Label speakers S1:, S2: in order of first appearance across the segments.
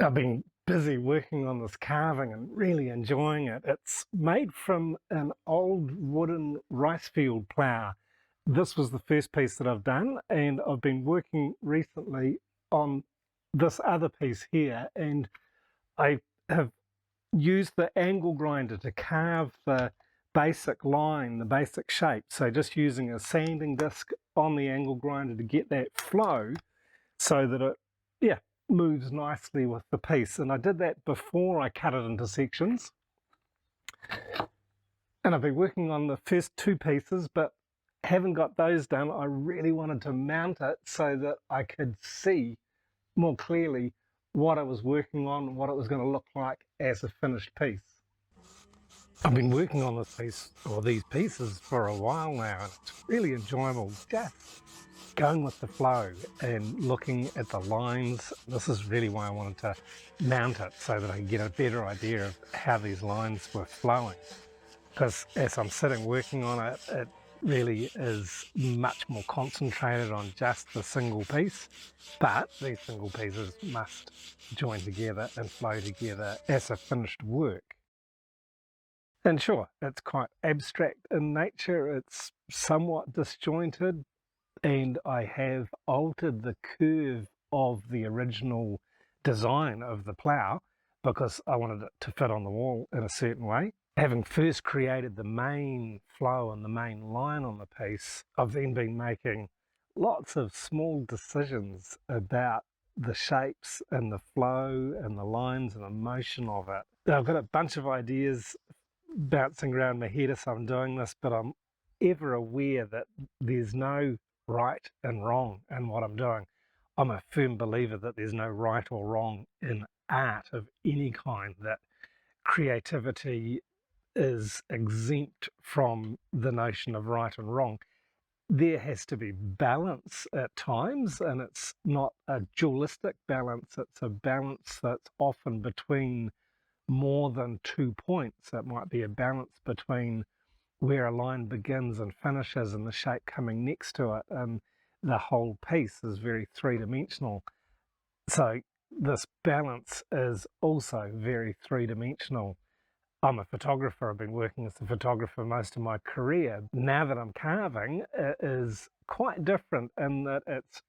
S1: I've been busy working on this carving and really enjoying it. It's made from an old wooden rice field plough. This was the first piece that I've done, and I've been working recently on this other piece here, and I have used the angle grinder to carve the basic line, the basic shape. So just using a sanding disc on the angle grinder to get that flow so that it, moves nicely with the piece. And I did that before I cut it into sections. And I've been working on the first two pieces, but haven't got those done. I really wanted to mount it so that I could see more clearly what I was working on and what it was going to look like as a finished piece. I've been working on this piece, or these pieces, for a while now, and it's really enjoyable just going with the flow and looking at the lines. This is really why I wanted to mount it, so that I can get a better idea of how these lines were flowing. Because as I'm sitting working on it, it really is much more concentrated on just the single piece, but these single pieces must join together and flow together as a finished work. And sure, it's quite abstract in nature, it's somewhat disjointed, and I have altered the curve of the original design of the plough because I wanted it to fit on the wall in a certain way. Having first created the main flow and the main line on the piece, I've then been making lots of small decisions about the shapes and the flow and the lines and the motion of it. I've got a bunch of ideas bouncing around my head as I'm doing this, but I'm ever aware that there's no right and wrong in what I'm doing. I'm a firm believer that there's no right or wrong in art of any kind, that creativity is exempt from the notion of right and wrong. There has to be balance at times, and it's not a dualistic balance, it's a balance that's often between more than 2 points. It might be a balance between where a line begins and finishes and the shape coming next to it, and the whole piece is very three-dimensional. So this balance is also very three-dimensional. I'm a photographer. I've been working as a photographer most of my career. Now that I'm carving, it is quite different in that it's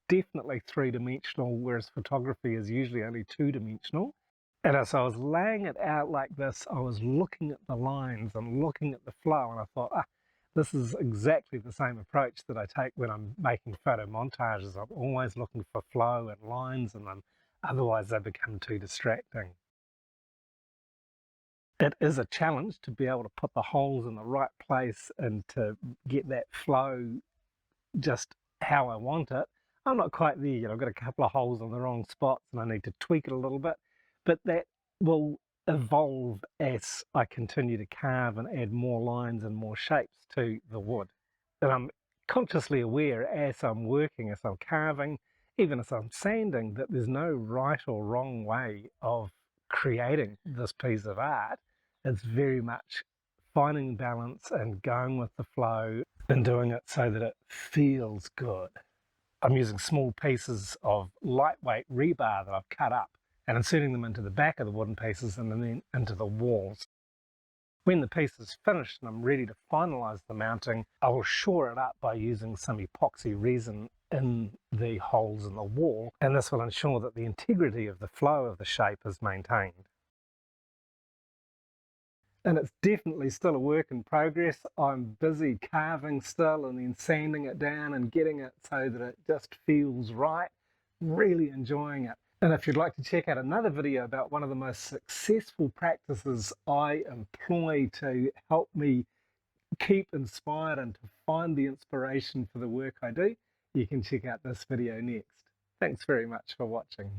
S1: definitely three-dimensional, whereas photography is usually only two-dimensional. And as I was laying it out like this, I was looking at the lines and looking at the flow, and I thought, this is exactly the same approach that I take when I'm making photo montages. I'm always looking for flow and lines, and then otherwise they become too distracting. It is a challenge to be able to put the holes in the right place and to get that flow just how I want it. I'm not quite there yet. I've got a couple of holes in the wrong spots and I need to tweak it a little bit, but that will evolve as I continue to carve and add more lines and more shapes to the wood. And I'm consciously aware as I'm working, as I'm carving, even as I'm sanding, that there's no right or wrong way of creating this piece of art. It's very much finding balance and going with the flow and doing it so that it feels good. I'm using small pieces of lightweight rebar that I've cut up and inserting them into the back of the wooden pieces and then into the walls. When the piece is finished and I'm ready to finalize the mounting, I will shore it up by using some epoxy resin in the holes in the wall, and this will ensure that the integrity of the flow of the shape is maintained. And it's definitely still a work in progress. I'm busy carving still and then sanding it down and getting it so that it just feels right. Really enjoying it. And if you'd like to check out another video about one of the most successful practices I employ to help me keep inspired and to find the inspiration for the work I do, you can check out this video next. Thanks very much for watching.